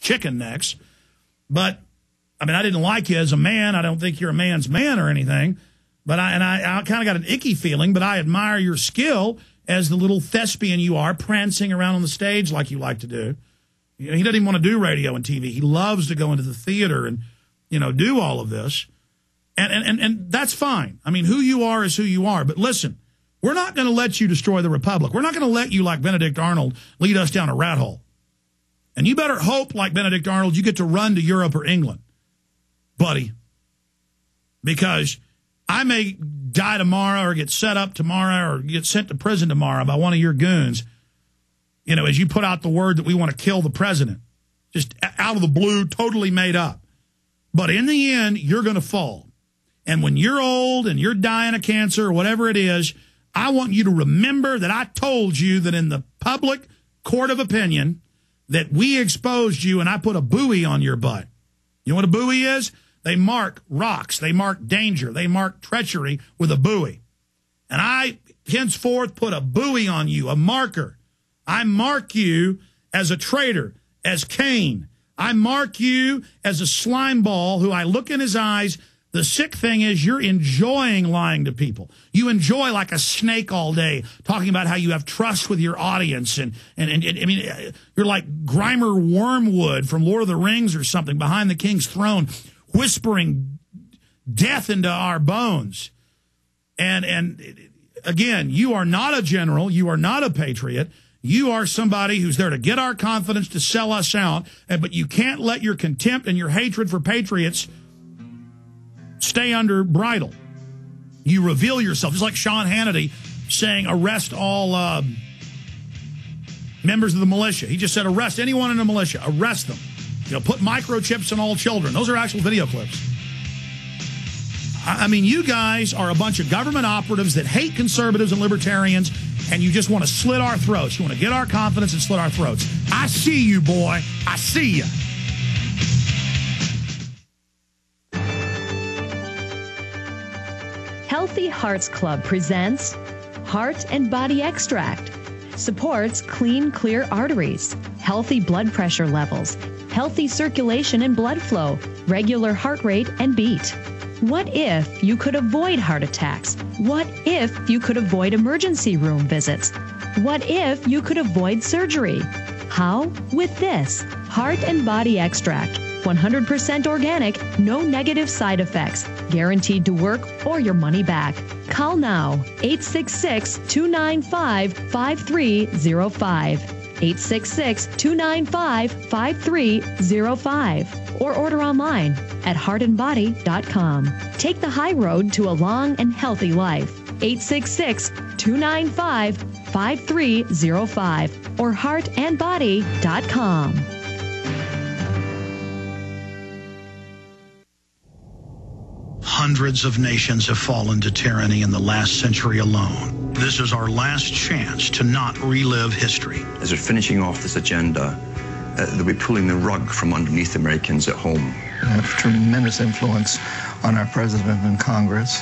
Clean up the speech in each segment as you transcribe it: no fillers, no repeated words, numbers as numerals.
chicken necks. But, I mean, I didn't like you as a man. I don't think you're a man's man or anything. But I kind of got an icky feeling, but I admire your skill as the little thespian you are, prancing around on the stage like you like to do. You know, he doesn't even want to do radio and TV. He loves to go into the theater and, you know, do all of this. And that's fine. I mean, who you are is who you are. But listen, we're not going to let you destroy the Republic. We're not going to let you, like Benedict Arnold, lead us down a rat hole. And you better hope, like Benedict Arnold, you get to run to Europe or England, buddy. Because I may die tomorrow or get set up tomorrow or get sent to prison tomorrow by one of your goons, you know, as you put out the word that we want to kill the president. Just out of the blue, totally made up. But in the end, you're going to fall. And when you're old and you're dying of cancer or whatever it is, I want you to remember that I told you that in the public court of opinion that we exposed you and I put a buoy on your butt. You know what a buoy is? They mark rocks. They mark danger. They mark treachery with a buoy. And I henceforth put a buoy on you, a marker. I mark you as a traitor, as Cain. I mark you as a slime ball who I look in his eyes. The sick thing is you're enjoying lying to people. You enjoy like a snake all day talking about how you have trust with your audience. And I mean, you're like Grimer Wormwood from Lord of the Rings or something behind the king's throne, whispering death into our bones. And again, you are not a general. You are not a patriot. You are somebody who's there to get our confidence, to sell us out. But you can't let your contempt and your hatred for patriots stay under bridle. You reveal yourself. It's like Sean Hannity saying arrest all members of the militia. He just said arrest anyone in the militia. Arrest them. You know, put microchips in all children. Those are actual video clips. I mean, you guys are a bunch of government operatives that hate conservatives and libertarians, and you just want to slit our throats. You want to get our confidence and slit our throats. I see you, boy. I see you. Healthy Hearts Club presents Heart and Body Extract. Supports clean, clear arteries, healthy blood pressure levels, healthy circulation and blood flow, regular heart rate and beat. What if you could avoid heart attacks? What if you could avoid emergency room visits? What if you could avoid surgery? How? With this Heart and Body Extract. 100% organic, no negative side effects, guaranteed to work or your money back. Call now, 866-295-5305, 866-295-5305, or order online at heartandbody.com. Take the high road to a long and healthy life. 866-295-5305 or heartandbody.com. Hundreds of nations have fallen to tyranny in the last century alone. This is our last chance to not relive history. As they're finishing off this agenda, they'll be pulling the rug from underneath Americans at home. They have tremendous influence on our president and Congress,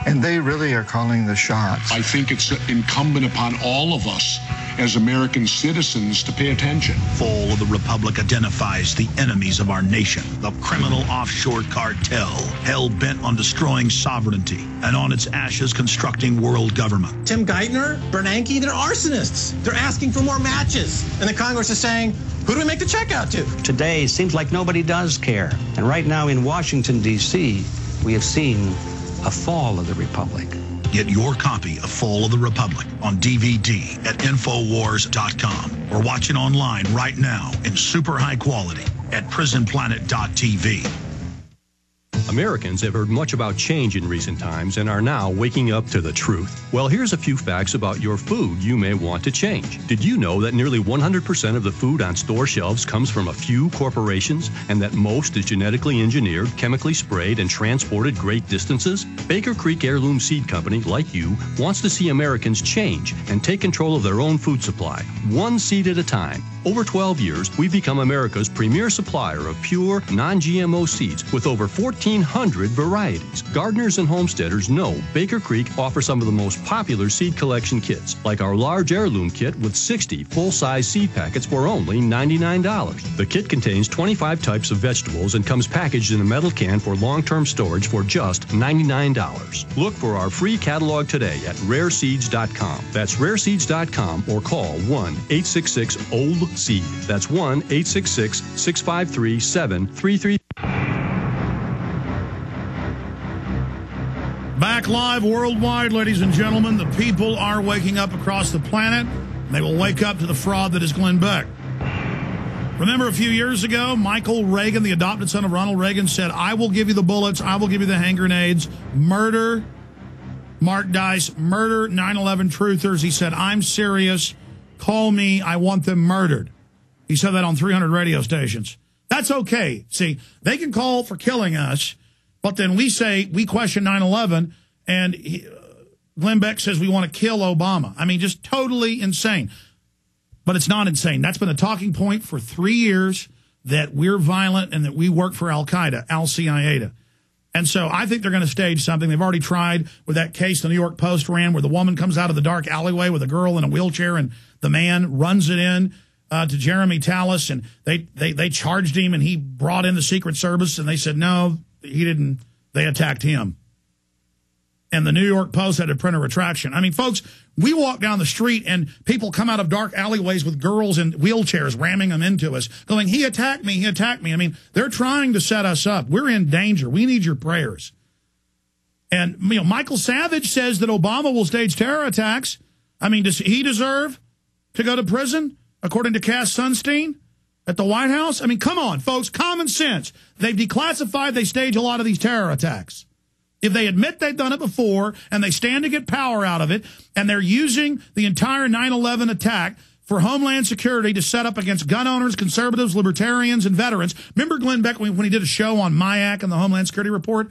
and they really are calling the shots. I think it's incumbent upon all of us as American citizens to pay attention. Fall of the Republic identifies the enemies of our nation, the criminal offshore cartel, hell-bent on destroying sovereignty, and on its ashes constructing world government. Tim Geithner, Bernanke, they're arsonists. They're asking for more matches. And the Congress is saying, who do we make the check out to? Today, seems like nobody does care. And right now in Washington, D.C., we have seen a fall of the Republic. Get your copy of Fall of the Republic on DVD at Infowars.com or watch it online right now in super high quality at PrisonPlanet.tv. Americans have heard much about change in recent times and are now waking up to the truth. Well, here's a few facts about your food you may want to change. Did you know that nearly 100% of the food on store shelves comes from a few corporations and that most is genetically engineered, chemically sprayed, and transported great distances? Baker Creek Heirloom Seed Company, like you, wants to see Americans change and take control of their own food supply, one seed at a time. Over 12 years, we've become America's premier supplier of pure, non-GMO seeds with over 14 1,500 varieties. Gardeners and homesteaders know Baker Creek offers some of the most popular seed collection kits, like our large heirloom kit with 60 full-size seed packets for only $99. The kit contains 25 types of vegetables and comes packaged in a metal can for long-term storage for just $99. Look for our free catalog today at rareseeds.com. That's rareseeds.com or call 1-866-OLD-SEED. That's 1-866-653-7333. Back live worldwide, ladies and gentlemen. The people are waking up across the planet. They will wake up to the fraud that is Glenn Beck. Remember a few years ago, Michael Reagan, the adopted son of Ronald Reagan, said, I will give you the bullets, I will give you the hand grenades, murder Mark Dice, murder 9/11 truthers. He said, I'm serious, call me, I want them murdered. He said that on 300 radio stations. That's okay. See, they can call for killing us, but then we say we question 9/11, and Glenn Beck says we want to kill Obama. I mean, just totally insane. But it's not insane. That's been a talking point for 3 years, that we're violent and that we work for Al-Qaeda, Al-Qaeda. And so I think they're going to stage something. They've already tried with that case the New York Post ran, where the woman comes out of the dark alleyway with a girl in a wheelchair, and the man runs it in to Jeremy Tallis, and they charged him, and he brought in the Secret Service, and they said, no, he didn't. They attacked him. And the New York Post had to print a retraction. I mean, folks, we walk down the street and people come out of dark alleyways with girls in wheelchairs ramming them into us, going, he attacked me, he attacked me. I mean, they're trying to set us up. We're in danger. We need your prayers. And, you know, Michael Savage says that Obama will stage terror attacks. I mean, does he deserve to go to prison, according to Cass Sunstein at the White House? I mean, come on, folks, common sense. They've declassified, they stage a lot of these terror attacks. If they admit they've done it before and they stand to get power out of it, and they're using the entire 9/11 attack for Homeland Security to set up against gun owners, conservatives, libertarians, and veterans. Remember Glenn Beck when he did a show on MIAC and the Homeland Security Report?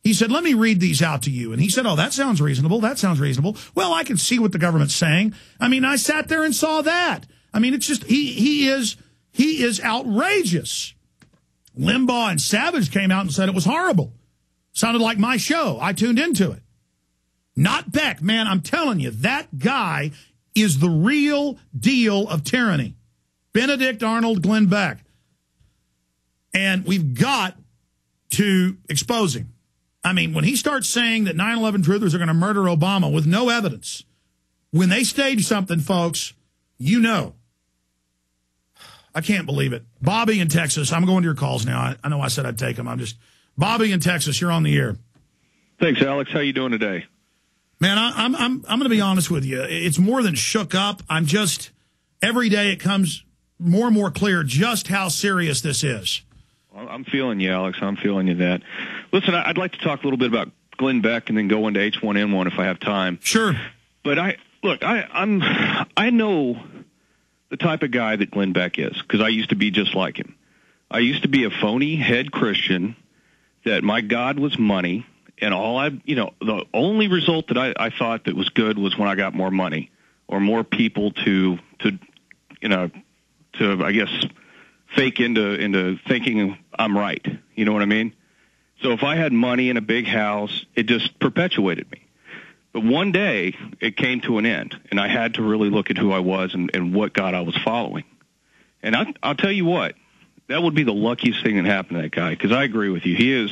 He said, let me read these out to you. And he said, oh, that sounds reasonable. That sounds reasonable. Well, I can see what the government's saying. I mean, I sat there and saw that. I mean, it's just, he is outrageous. Limbaugh and Savage came out and said it was horrible. Sounded like my show. I tuned into it. Not Beck. Man, I'm telling you, that guy is the real deal of tyranny. Benedict Arnold Glenn Beck. And we've got to expose him. I mean, when he starts saying that 9/11 truthers are going to murder Obama with no evidence, when they stage something, folks, you know. I can't believe it. Bobby in Texas. I'm going to your calls now. I know I said I'd take them. Bobby in Texas, you're on the air. Thanks, Alex. How you doing today? Man, I'm going to be honest with you. It's more than shook up. I'm just, every day it comes more and more clear just how serious this is. Well, I'm feeling you, Alex. I'm feeling you that. Listen, I'd like to talk a little bit about Glenn Beck and then go into H1N1 if I have time. Sure. But I know the type of guy that Glenn Beck is, because I used to be just like him. I used to be a phony head Christian that my God was money, and the only result that I thought that was good was when I got more money or more people to I guess fake into thinking I'm right. You know what I mean? So if I had money and a big house, it just perpetuated me. But one day it came to an end, and I had to really look at who I was and what God I was following. And I'll tell you what, that would be the luckiest thing that happened to that guy, because I agree with you.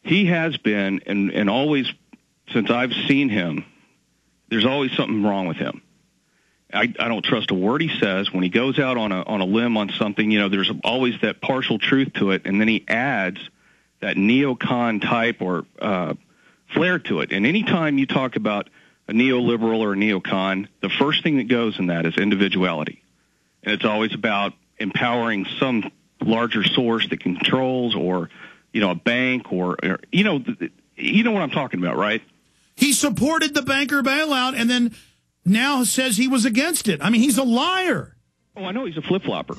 He has been, and always since I've seen him, there's always something wrong with him. I don't trust a word he says. When he goes out on a limb on something, there's always that partial truth to it, and then he adds that neocon type or flair to it. And anytime you talk about a neoliberal or a neocon, the first thing that goes in that is individuality. And it's always about empowering some larger source that controls, or, a bank, or you know what I'm talking about, right? He supported the banker bailout and then now says he was against it. I mean, he's a liar. Oh, I know he's a flip-flopper.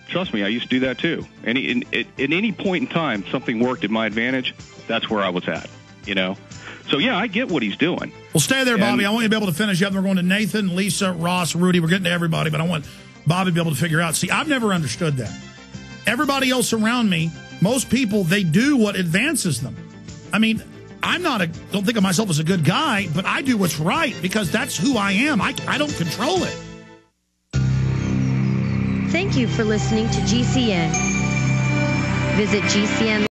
Trust me, I used to do that too. And at any point in time, something worked at my advantage, that's where I was at, So, yeah, I get what he's doing. Well, stay there, Bobby. I want you to be able to finish up. We're going to Nathan, Lisa, Ross, Rudy. We're getting to everybody, but I want Bobby to be able to figure out. See, I've never understood that. Everybody else around me Most people, they do what advances them. I mean, don't think of myself as a good guy, but I do what's right because that's who I am. I don't control it. Thank you for listening to GCN. Visit GCN